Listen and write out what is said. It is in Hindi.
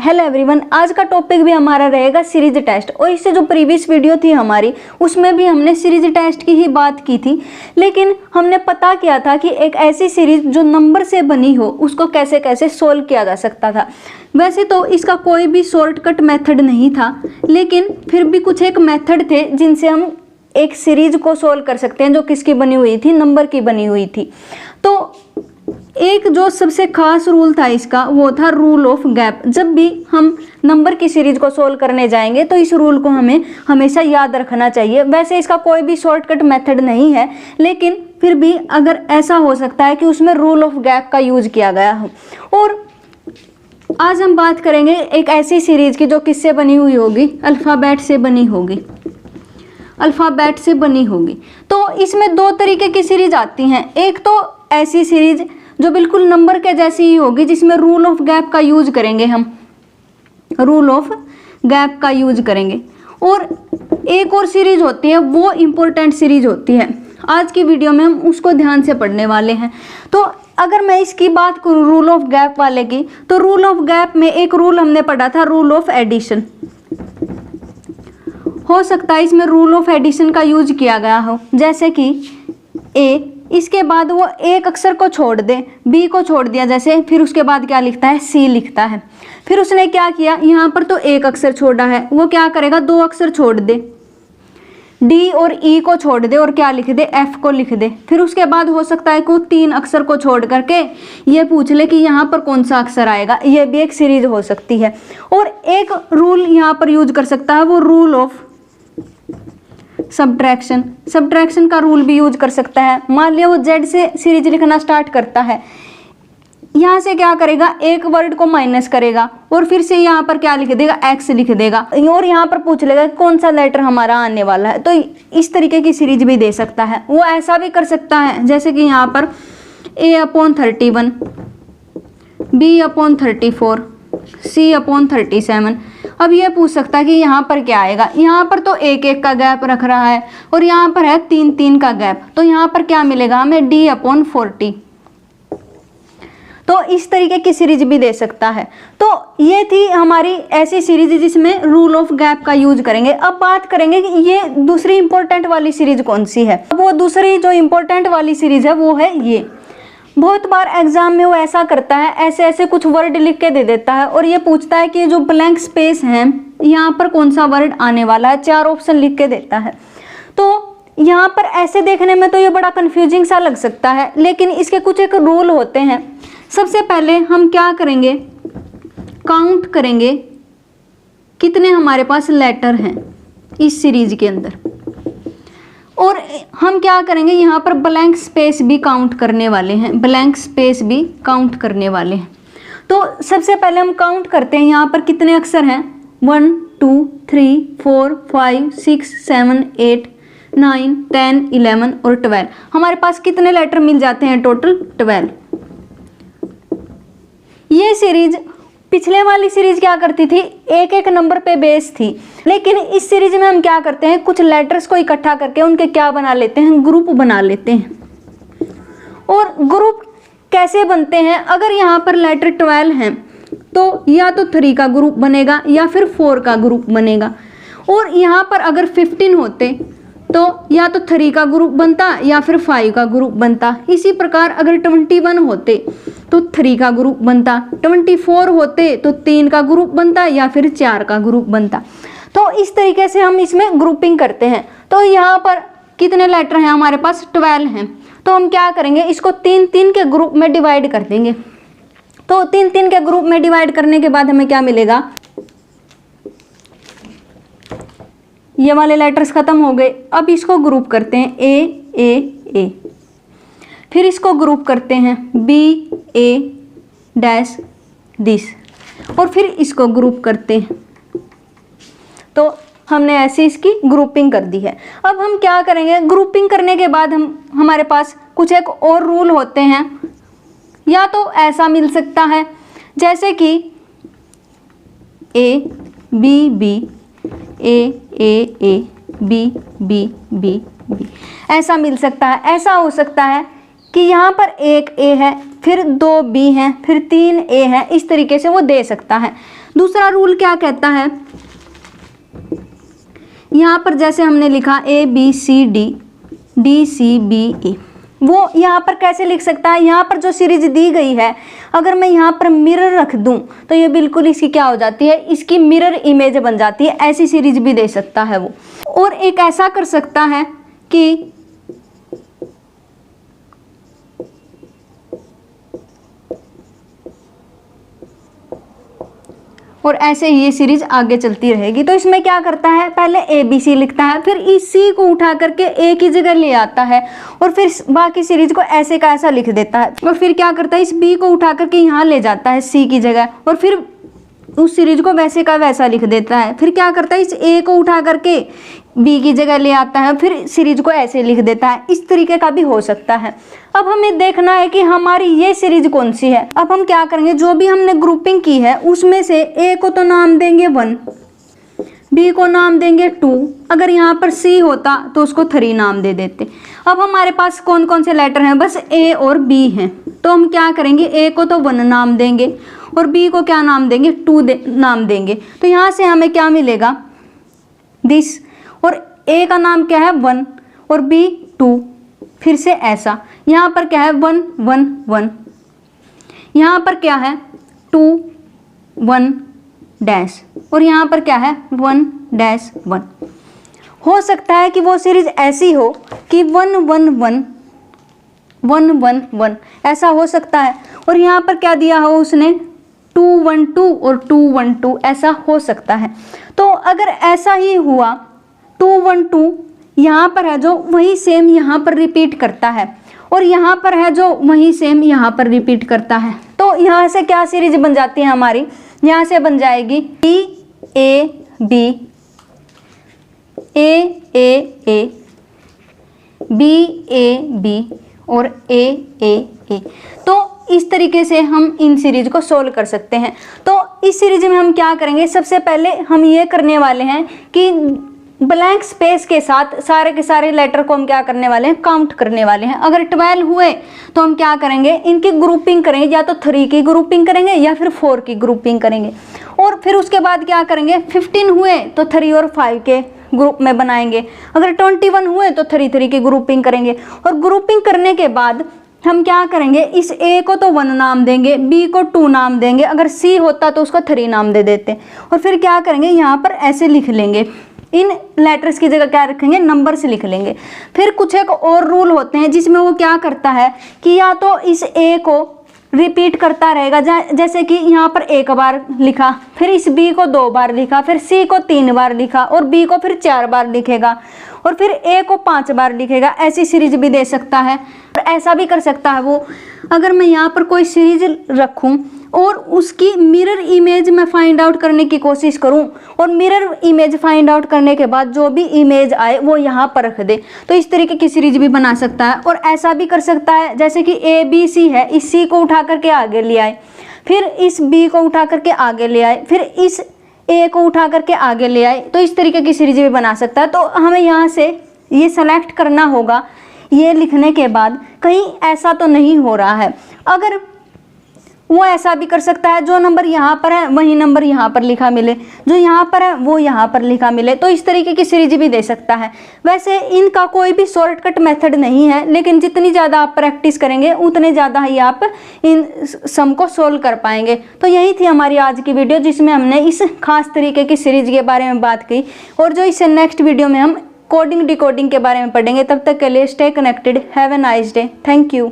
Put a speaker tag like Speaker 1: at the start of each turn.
Speaker 1: हेलो एवरीवन, आज का टॉपिक भी हमारा रहेगा सीरीज टेस्ट। और इससे जो प्रीवियस वीडियो थी हमारी, उसमें भी हमने सीरीज टेस्ट की ही बात की थी, लेकिन हमने पता किया था कि एक ऐसी सीरीज जो नंबर से बनी हो उसको कैसे कैसे सोल्व किया जा सकता था। वैसे तो इसका कोई भी शॉर्टकट मेथड नहीं था, लेकिन फिर भी कुछ एक मेथड थे जिनसे हम एक सीरीज को सोल्व कर सकते हैं जो किसकी बनी हुई थी, नंबर की बनी हुई थी। तो एक जो सबसे खास रूल था इसका, वो था रूल ऑफ गैप। जब भी हम नंबर की सीरीज को सोल्व करने जाएंगे तो इस रूल को हमें हमेशा याद रखना चाहिए। वैसे इसका कोई भी शॉर्टकट मेथड नहीं है, लेकिन फिर भी अगर ऐसा हो सकता है कि उसमें रूल ऑफ गैप का यूज किया गया हो। और आज हम बात करेंगे एक ऐसी सीरीज की जो किससे बनी हुई होगी, अल्फ़ाबेट से बनी होगी। अल्फ़ाबेट से बनी होगी। तो इसमें दो तरीके की सीरीज आती हैं। एक तो ऐसी सीरीज जो बिल्कुल नंबर के जैसी ही होगी, जिसमें रूल ऑफ गैप का यूज करेंगे, हम रूल ऑफ गैप का यूज करेंगे। और एक और सीरीज होती है, वो इम्पोर्टेंट सीरीज होती है। आज की वीडियो में हम उसको ध्यान से पढ़ने वाले हैं। तो अगर मैं इसकी बात करूँ रूल ऑफ गैप वाले की, तो रूल ऑफ गैप में एक रूल हमने पढ़ा था, रूल ऑफ एडिशन। हो सकता है इसमें रूल ऑफ एडिशन का यूज किया गया हो, जैसे कि ए, इसके बाद वो एक अक्षर को छोड़ दे, बी को छोड़ दिया जैसे, फिर उसके बाद क्या लिखता है, सी लिखता है। फिर उसने क्या किया, यहाँ पर तो एक अक्षर छोड़ा है, वो क्या करेगा, दो अक्षर छोड़ दे, डी और ई को छोड़ दे और क्या लिख दे, एफ को लिख दे। फिर उसके बाद हो सकता है कि तीन अक्षर को छोड़ करके ये पूछ ले कि यहाँ पर कौन सा अक्षर आएगा। ये भी एक सीरीज हो सकती है। और एक रूल यहाँ पर यूज कर सकता है, वो रूल ऑफ सब्ट्रैक्शन। सब्ट्रैक्शन का रूल भी यूज कर सकता है। मान लिया वो जेड से सीरीज लिखना स्टार्ट करता है, यहाँ से क्या करेगा, एक वर्ड को माइनस करेगा और फिर से यहाँ पर क्या लिख देगा, एक्स लिख देगा, और यहाँ पर पूछ लेगा कौन सा लेटर हमारा आने वाला है। तो इस तरीके की सीरीज भी दे सकता है। वो ऐसा भी कर सकता है जैसे कि यहाँ पर a/31, b/34, c/37। अब ये पूछ सकता है कि यहाँ पर क्या आएगा। यहाँ पर तो एक एक का गैप रख रहा है और यहाँ पर है तीन तीन का गैप, तो यहाँ पर क्या मिलेगा हमें, d/40। तो इस तरीके की सीरीज भी दे सकता है। तो ये थी हमारी ऐसी सीरीज जिसमें रूल ऑफ गैप का यूज करेंगे। अब बात करेंगे कि ये दूसरी इंपॉर्टेंट वाली सीरीज कौन सी है। अब वो दूसरी जो इंपॉर्टेंट वाली सीरीज है वो है ये। बहुत बार एग्जाम में वो ऐसा करता है, ऐसे ऐसे कुछ वर्ड लिख के दे देता है और ये पूछता है कि जो ब्लैंक स्पेस है यहाँ पर कौन सा वर्ड आने वाला है, चार ऑप्शन लिख के देता है। तो यहाँ पर ऐसे देखने में तो ये बड़ा कंफ्यूजिंग सा लग सकता है, लेकिन इसके कुछ एक रूल होते हैं। सबसे पहले हम क्या करेंगे, काउंट करेंगे कितने हमारे पास लेटर हैं इस सीरीज के अंदर, और हम क्या करेंगे, यहाँ पर ब्लैंक स्पेस भी काउंट करने वाले हैं, ब्लैंक स्पेस भी काउंट करने वाले हैं। तो सबसे पहले हम काउंट करते हैं यहाँ पर कितने अक्षर हैं, 1 2 3 4 5 6 7 8 9 10 11 और 12। हमारे पास कितने लेटर मिल जाते हैं, टोटल 12। ये सीरीज पिछले वाली सीरीज क्या करती थी, एक एक नंबर पे बेस थी, लेकिन इस सीरीज में हम क्या करते हैं, कुछ लेटर्स को इकट्ठा करके उनके क्या बना लेते हैं, ग्रुप बना लेते हैं। और ग्रुप कैसे बनते हैं, अगर यहाँ पर लेटर 12 हैं तो या तो 3 का ग्रुप बनेगा या फिर 4 का ग्रुप बनेगा। और यहाँ पर अगर 15 होते तो या तो 3 का ग्रुप बनता या फिर 5 का ग्रुप बनता। इसी प्रकार अगर 21 होते तो 3 का ग्रुप बनता, 24 होते तो 3 का ग्रुप बनता या फिर 4 का ग्रुप बनता। तो इस तरीके से हम इसमें ग्रुपिंग करते हैं। तो यहाँ पर कितने लेटर हैं हमारे पास, 12 हैं। तो हम क्या करेंगे, इसको 3-3 के ग्रुप में डिवाइड कर देंगे। तो 3-3 के ग्रुप में डिवाइड करने के बाद हमें क्या मिलेगा, ये वाले लेटर्स खत्म हो गए। अब इसको ग्रुप करते हैं, ए, फिर इसको ग्रुप करते हैं B/A' दिस, और फिर इसको ग्रुप करते हैं। तो हमने ऐसे इसकी ग्रुपिंग कर दी है। अब हम क्या करेंगे, ग्रुपिंग करने के बाद हमारे पास कुछ एक और रूल होते हैं। या तो ऐसा मिल सकता है जैसे कि A/B/B, A/A/A, B/B/B, ऐसा मिल सकता है। ऐसा हो सकता है कि यहाँ पर एक A है, फिर 2 B हैं, फिर 3 A है, इस तरीके से वो दे सकता है। दूसरा रूल क्या कहता है, यहाँ पर जैसे हमने लिखा ABCD DCBE, वो यहाँ पर कैसे लिख सकता है, यहाँ पर जो सीरीज दी गई है अगर मैं यहाँ पर मिरर रख दूं तो ये बिल्कुल इसकी क्या हो जाती है, इसकी मिरर इमेज बन जाती है। ऐसी सीरीज भी दे सकता है वो। और एक ऐसा कर सकता है कि और ऐसे ही ये सीरीज आगे चलती रहेगी। तो इसमें क्या करता है, पहले ABC लिखता है, फिर इस C को उठा करके A की जगह ले आता है और फिर बाकी सीरीज को ऐसे का ऐसा लिख देता है। और फिर क्या करता है, इस B को उठा करके यहाँ ले जाता है C की जगह और फिर उस सीरीज को वैसे का वैसा लिख देता है। फिर क्या करता है, इस A को उठा करके B की जगह ले आता है, फिर सीरीज को ऐसे लिख देता है। इस तरीके का भी हो सकता है। अब हमें देखना है कि हमारी ये सीरीज कौन सी है। अब हम क्या करेंगे, जो भी हमने ग्रुपिंग की है उसमें से A को तो नाम देंगे 1, B को नाम देंगे 2, अगर यहाँ पर C होता तो उसको 3 नाम दे देते। अब हमारे पास कौन कौन से लेटर हैं, बस A और B हैं। तो हम क्या करेंगे, A को तो 1 नाम देंगे और B को क्या नाम देंगे, 2 नाम देंगे। तो यहाँ से हमें क्या मिलेगा, दिस, और A का नाम क्या है 1 और B 2, फिर से ऐसा। यहाँ पर क्या है 1 1 1, यहाँ पर क्या है 2 1 डैश और यहाँ पर क्या है 1 डैश 1। हो सकता है कि वो सीरीज ऐसी हो कि 1 1 1 1 1 1 ऐसा हो सकता है, और यहाँ पर क्या दिया हो उसने 2 1 2 और 2 1 2 ऐसा हो सकता है। तो अगर ऐसा ही हुआ 2 1 2 यहाँ पर है जो वही सेम यहाँ पर रिपीट करता है और यहाँ पर है जो वही सेम यहाँ पर रिपीट करता है, तो यहाँ से क्या सीरीज बन जाती है हमारी, यहाँ से बन जाएगी B A B A A A B A B और A A A। तो इस तरीके से हम इन सीरीज को सोल्व कर सकते हैं। तो इस सीरीज में हम क्या करेंगे, सबसे पहले हम ये करने वाले हैं कि ब्लैंक स्पेस के साथ सारे के सारे लेटर को हम क्या करने वाले हैं, काउंट करने वाले हैं। अगर 12 हुए तो हम क्या करेंगे, इनकी ग्रुपिंग करेंगे, या तो 3 की ग्रुपिंग करेंगे या फिर 4 की ग्रुपिंग करेंगे। और फिर उसके बाद क्या करेंगे, 15 हुए तो 3 और 5 के ग्रुप में बनाएंगे। अगर 21 हुए तो 3 3 की ग्रुपिंग करेंगे। और ग्रुपिंग करने के बाद हम क्या करेंगे, इस A को तो 1 नाम देंगे, B को 2 नाम देंगे, अगर C होता तो उसको 3 नाम दे देते। और फिर क्या करेंगे, यहाँ पर ऐसे लिख लेंगे, इन लेटर्स की जगह क्या रखेंगे, नंबर से लिख लेंगे। फिर कुछ एक और रूल होते हैं जिसमें वो क्या करता है कि या तो इस A को रिपीट करता रहेगा, जैसे कि यहाँ पर 1 बार लिखा, फिर इस B को 2 बार लिखा, फिर C को 3 बार लिखा और B को फिर 4 बार लिखेगा और फिर A को 5 बार लिखेगा। ऐसी सीरीज भी दे सकता है। और ऐसा भी कर सकता है वो, अगर मैं यहाँ पर कोई सीरीज रखूँ और उसकी मिरर इमेज मैं फाइंड आउट करने की कोशिश करूं और मिरर इमेज फाइंड आउट करने के बाद जो भी इमेज आए वो यहाँ पर रख दे, तो इस तरीके की सीरीज भी बना सकता है। और ऐसा भी कर सकता है जैसे कि ABC है, इस C को उठा करके आगे ले आए, फिर इस B को उठा करके आगे ले आए, फिर इस A को उठा करके आगे ले आए, तो इस तरीके की सीरीज भी बना सकता है। तो हमें यहाँ से ये सेलेक्ट करना होगा, ये लिखने के बाद कहीं ऐसा तो नहीं हो रहा है। अगर वो ऐसा भी कर सकता है, जो नंबर यहाँ पर है वही नंबर यहाँ पर लिखा मिले, जो यहाँ पर है वो यहाँ पर लिखा मिले, तो इस तरीके की सीरीज भी दे सकता है। वैसे इनका कोई भी शॉर्टकट मेथड नहीं है, लेकिन जितनी ज़्यादा आप प्रैक्टिस करेंगे उतने ज़्यादा ही आप इन सम को सोल्व कर पाएंगे। तो यही थी हमारी आज की वीडियो, जिसमें हमने इस खास तरीके की सीरीज के बारे में बात की, और जो इस नेक्स्ट वीडियो में हम कोडिंग डिकोडिंग के बारे में पढ़ेंगे। तब तक के लिए stay connected, have a nice day, thank you.